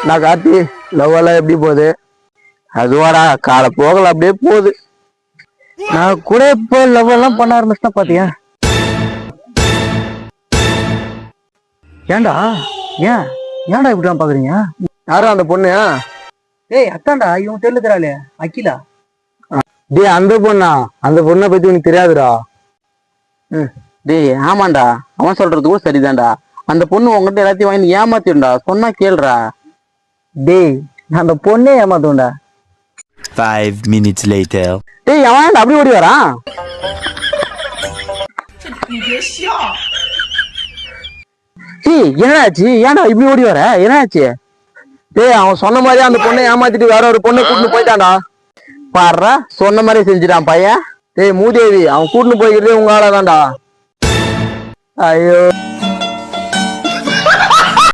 நான் கார்த்தி லவ் எல்லாம் எப்படி போகுது? அதுவாடா காலை போகல அப்படியே போகுது. நான் கூட இப்போ லவ் எல்லாம் பண்ண ஆரம்பிச்சுட்டா பாத்தியா? ஏன்டா ஏன்டா இப்படிலாம் பாக்குறீங்க? யாரும் அந்த பொண்ணு? ஏய் அத்தான்டா, இவன் தெரியலுக்குறாளே அகிலா. டேய் அந்த பொண்ணா? அந்த பொண்ணை பத்தி உனக்கு தெரியாதுடா. டேய் ஆமாண்டா, அவன் சொல்றது கூட சரிதான்டா. அந்த பொண்ணு உங்ககிட்ட எல்லாத்தையும் வாங்கி ஏமாத்திடும்டா, சொன்னா கேளுடா. டேய் நான் அந்த பொண்ணே ஏமாத்தோண்டா. 5 minutes later. டேய் அவன் அப்படி ஓடி வரான். என்னாச்சு? ஏன்டா இப்படி ஓடி வர? என்னாச்சு? டேய் அவன் சொன்ன மாதிரி அந்த பொண்ணை ஏமாத்திட்டு வேற ஒரு பொண்ணை கூட்டிட்டு போயிட்டான்டா. பாடுறா, சொன்ன மாதிரி செஞ்சுட்டான் பையன். டேய் மூதேவி, அவன் கூட்டிட்டு போய்க்கிறதே உங்க ஆளாதான்டா. ஐயோ